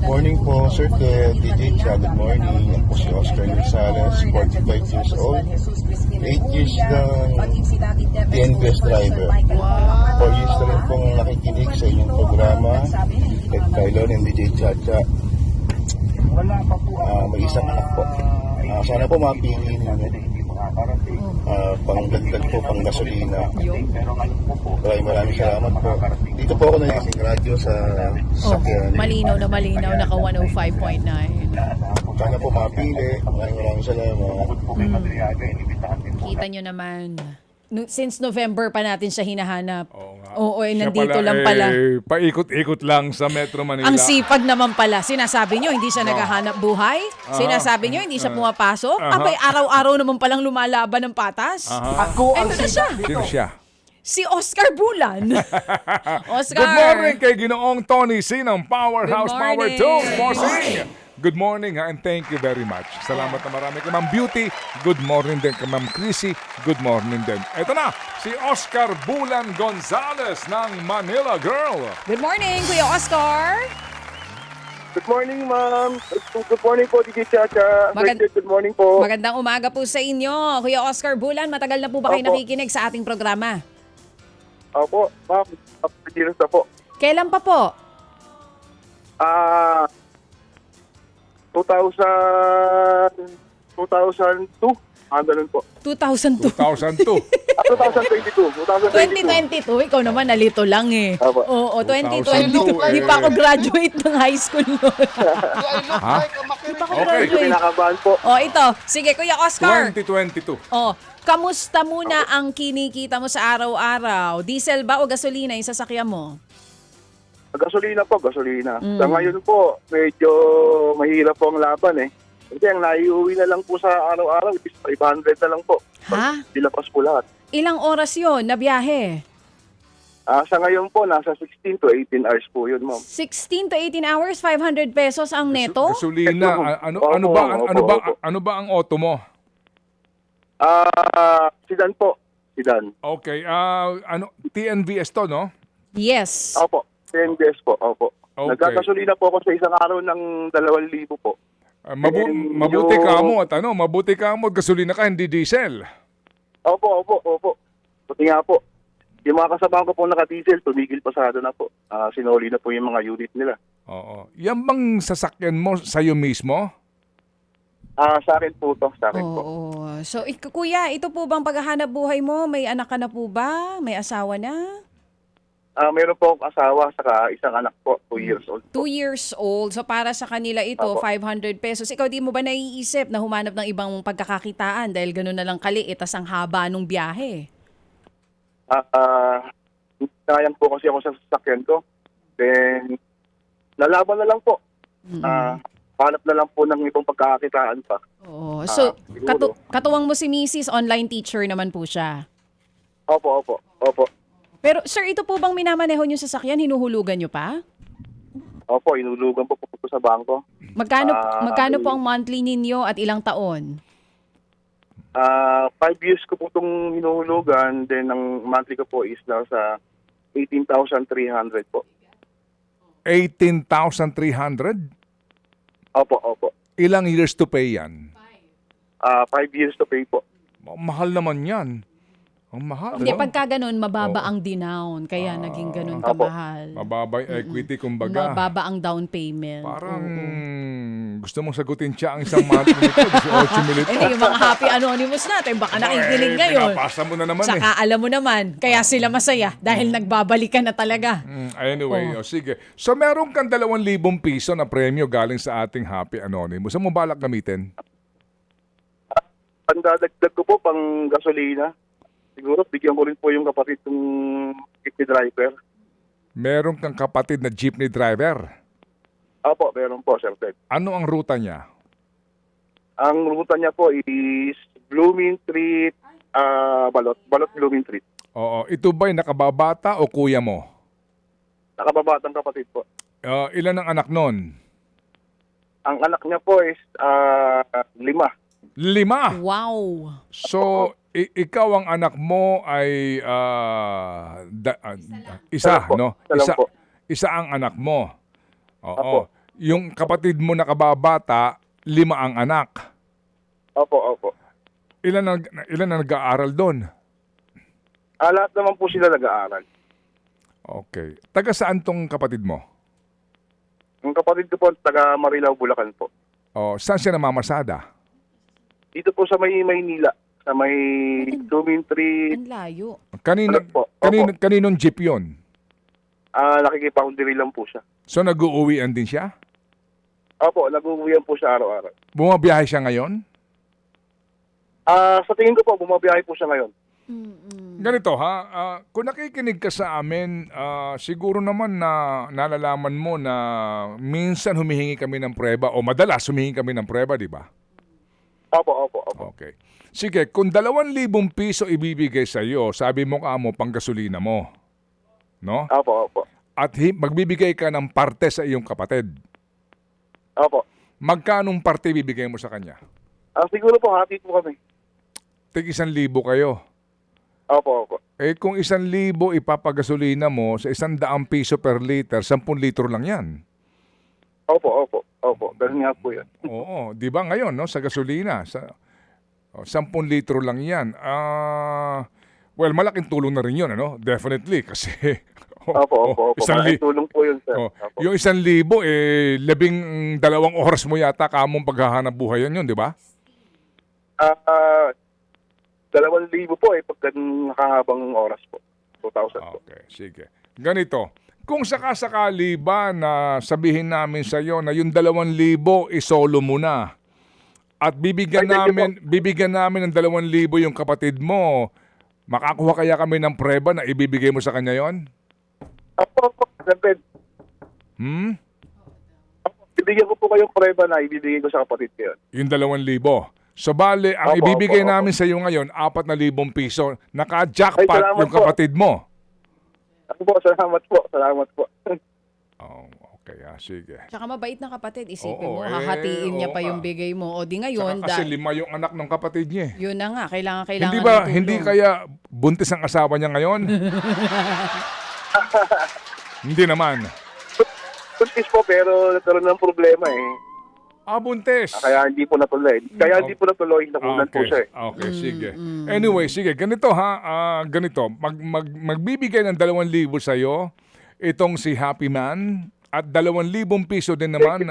Morning po, Sir Ted, DJ Cha, good morning. Yan po si Oscar Gonzalez, 45 years old, 8 years ng TNBS driver. 4 years na rin pong nakikinig sa inyong programa, Ted Tylon and DJ Chacha. May isang anak po. Sana po mapili namin. Pangdagdag po, pang gasolina. Maraming salamat po. Dito po ako naging radyo sa sakyan. Malinaw na naka 105.9. Sana po mapili. Maraming salamat. Kita nyo naman. Since November pa natin siya hinahanap. Oo nga. Oo, Siya nandito lang pala. Paikot-ikot lang sa Metro Manila. Ang sipag naman pala. Sinasabi nyo, hindi siya naghahanap buhay. Sinasabi nyo, hindi siya pumapasok. Abay, araw-araw naman palang lumalaban ng patas. Ako Ito na siya. Sino siya? Si Oscar Bulan. Oscar. Good morning kay Ginoong Tony C ng Powerhouse Good Power morning. 2. Bossing! Good morning ha, and thank you very much. Salamat na marami kay Ma'am Beauty. Good morning din kay Ma'am Chrissy. Good morning din. Ito na, si Oscar Bulan Gonzalez ng Manila Girl. Good morning, Kuya Oscar. Good morning, ma'am. Good morning po, DJ Chacha. Good morning po. Magandang umaga po sa inyo. Kuya Oscar Bulan, matagal na po ba kayo Opo. nakikinig sa ating programa? Opo, ma'am. Apelidos na po. Kailan pa po? 2002. Ganun po. 2002. 2002. 2022. 2022, ikaw naman nalito lang eh. Opo. Oo, 2022 2022. Hindi pa ako graduate ng high school noon. Ha? Hindi pa ako Okay. graduate. Pinakabahan po. Oh, ito. Sige, Kuya Oscar. 2022. Oh, kamusta muna ang kinikita mo sa araw-araw? Diesel ba o gasolina yung sasakyan mo? Gasolina po, gasolina. Sa ngayon po, medyo mahirap po ang laban eh. Kasi ang naiuwi na lang po sa araw-araw is 500 na lang po. Ha? Dilapas po lahat. Ilang oras yon na biyahe? Sa ngayon po, nasa 16 to 18 hours po yun, ma'am. 16 to 18 hours, 500 pesos ang neto? Gasolina. Ano ba ang auto mo? Sidan po. Sidan. Okay. TNVS to, no? Yes. Opo. 10 days po. Opo. Okay. Nagkakasolina po ako sa isang araw ng 2,000 po. Mabuti ka mo at mabuti ka mo at gasolina ka, hindi diesel. Opo. Buti nga po. Yung mga kasama ko po naka-diesel, tumigil pasado na po. Sinoli na po yung mga unit nila. Oo. Yan bang sasakyan mo sa'yo mismo? Sa akin po to. Sa akin po. Oo. So, kuya, ito po bang paghahanap buhay mo? May anak ka na po ba? May asawa na? Meron po akong asawa saka isang anak po, 2 years old. 2 years old. So, para sa kanila ito, Opo. 500 pesos. Ikaw, di mo ba naiisip na humanap ng ibang pagkakakitaan dahil gano'n na lang kaliit tas ang haba nung biyahe? Sayang po kasi ako sa sasakyan ko. Then, lalaban na lang po. Hanap na lang po ng ibang pagkakakitaan pa. Oo. So, siguro. katuwang mo si Mrs. Online teacher naman po siya. Opo. Pero, sir, ito po bang minamaneho niyo sa sasakyan? Hinuhulugan niyo pa? Opo, inulugan po sa bangko. Magkano po ang monthly ninyo at ilang taon? 5 years ko po itong hinuhulugan. Then, ang monthly ko po is nasa 18,300 po. 18,300? Opo. Ilang years to pay yan? 5 years to pay po. Mahal naman yan. Ang mahal. Hindi, no? pagka ganun, mababa Oo. ang dinown. Kaya naging ganun Opo. kamahal. Mababa yung equity, kumbaga. Mababa ang down payment. Parang Oo. gusto mong sagutin siya ang isang monthly nito. 18 minutes. Hindi, yung mga happy anonymous natin, baka nakikinig ngayon. Pinapasa mo na naman Saka alam mo naman, kaya sila masaya dahil nagbabalikan na talaga. Anyway, sige. So meron kang 2,000 piso na premyo galing sa ating Happy Anonymous. Saan mo balak gamitin? Pandadagdag ko po pang gasolina. Siguro, bigyan ko rin po yung kapatid ng jeepney driver. Meron kang kapatid na jeepney driver. Opo, meron po, Sir Ted. Ano ang ruta niya? Ang ruta niya po is Blooming Street, Balot Blooming Street. Oo. Ito ba'y nakababata o kuya mo? Nakababatang kapatid po. Ilan ang anak nun? Ang anak niya po is 5. 5. Wow. So, ikaw ang anak mo ay isa, Isa lang po. no? Isa lang po. Isa ang anak mo. Oo. Apo. Yung kapatid mo na kababata, 5 ang anak. Opo. Ilan na nag-aaral doon? Lahat naman po sila nag-aaral. Okay. Taga saan tong kapatid mo? Yung kapatid ko po, taga Marilao, Bulacan po. Saan siya namamasada? Dito po sa may Maynila, sa may Sumin 3. Ang layo. Kaninong jeep yun? Nakikipag-diri lang po siya. So nag-uuwian din siya? Opo, nag-uwian po siya araw-araw. Bumabiyahe siya ngayon? Sa tingin ko po, bumabiyahe po siya ngayon. Ganito ha, kung nakikinig ka sa amin, siguro naman na nalalaman mo na minsan humihingi kami ng prueba o madalas humihingi kami ng prueba, di ba? Opo. Okay. Sige, kung 2,000 piso ibibigay sa iyo, sabi mo ka mo panggasolina mo. No? Opo. At magbibigay ka ng parte sa iyong kapatid. Opo. Magkanong parte bibigay mo sa kanya? Siguro po, hati po kami. Tig 1,000 kayo. Opo. Eh kung 1,000 ipapagasolina mo sa 100 piso per liter, 10 litro lang yan. Opo. Ganun nga po yan. Oo, di ba ngayon, no, sa gasolina, 10 litro lang yan. Well, malaking tulong na rin yun, ano? Definitely, kasi... Opo. Malaking tulong po yun, sir. Opo. Yung 1,000, 12 oras mo yata kamong paghahanap buhay yun, di ba? 2,000 po pagka nakahabang oras po. 2,000 po. Okay, sige. Ganito, kung sakasakali ba na sabihin namin sa iyo na yung 2,000 isolo mo na at bibigyan namin ng 2,000 yung kapatid mo, makakuha kaya kami ng preba na ibibigay mo sa kanya yon? Opo. Bibigyan ko po kayong preba na ibibigay ko sa kapatid ko yun. Yung 2,000. So bale, ang ibibigay namin sa iyo ngayon, 4,000 piso. Naka-jackpot yung kapatid mo. Salamat po. Okay, sige. Tsaka mabait na kapatid. Isipin Oo, mo, hahatiin niya pa yung bigay mo. O di ngayon, Kasi 5 yung anak ng kapatid niya. Yun na nga, kailangan Hindi ba, ng tulong. hindi kaya buntis ang asawa niya ngayon? Hindi naman. Buntis po, pero nagkaroon ng problema Buntis. Kaya hindi po natuloy. Nakunan po siya Okay, sige. Anyway, sige. Ganito ha. Ganito. Magbibigay ng 2,000 sa'yo itong si Happy Man at 2,000 piso din naman.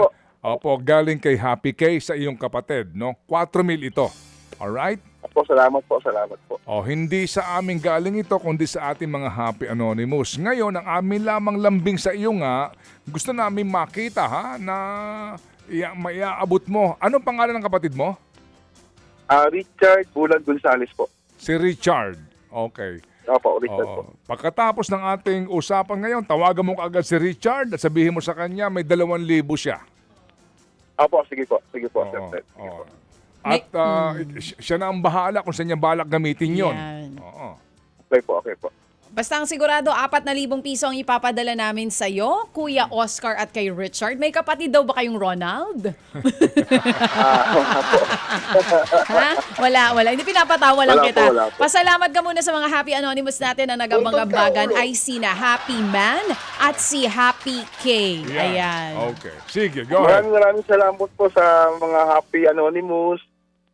Galing kay Happy K sa iyong kapatid. No? 4,000 ito. Alright? Salamat po. Hindi sa amin galing ito, kundi sa ating mga Happy Anonymous. Ngayon, ang amin lamang lambing sa iyo nga, gusto namin makita na maiaabot mo. Anong pangalan ng kapatid mo? Richard Bulan Gonzales po. Si Richard. Okay. Opo, Richard po. Pagkatapos ng ating usapan ngayon, tawagan mo kaagad si Richard at sabihin mo sa kanya may 2,000 siya. Opo, sige po, sir. At siya na ang bahala kung saan niya balak gamitin yon. Yan. Okay po. Basta ang sigurado, 4,000 piso ang ipapadala namin sa'yo, Kuya Oscar at kay Richard. May kapatid daw ba kayong Ronald? Ha? Wala. Hindi pinapatawa lang kita. Wala po. Pasalamat ka muna sa mga Happy Anonymous natin na nagabang-abagan ay sina Happy Man at si Happy K. Ayan. Okay. Sige, go ahead. Maraming salamat po sa mga Happy Anonymous,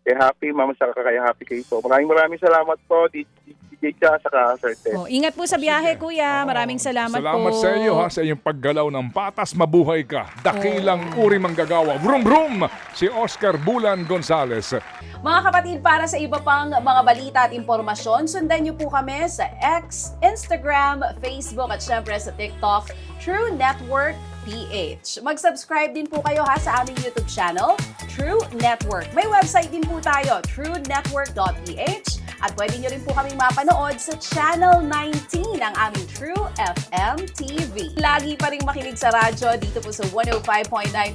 kay Happy Mama, saka kay Happy K po. Maraming salamat po, DJ Cha, saka Sir Ted. Ingat po sa biyahe, Kuya. Maraming salamat po. Salamat sa iyo sa iyong paggalaw ng patas. Mabuhay ka. Dakilang uri manggagawa. Vroom vroom! Si Oscar Bulan Gonzales. Mga kapatid, para sa iba pang mga balita at impormasyon, sundan niyo po kami sa X, Instagram, Facebook at syempre sa TikTok, True Network PH. Mag-subscribe din po kayo sa aming YouTube channel, True Network. May website din po tayo, truenetwork.ph. At pwede nyo rin po kaming mapanood sa Channel 19 ng aming True FM TV. Lagi pa rin makinig sa radyo dito po sa 105.9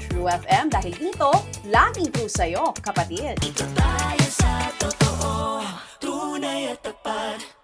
True FM dahil dito, laging true sa'yo, kapatid. Ito tayo sa totoo, tunay at tapat.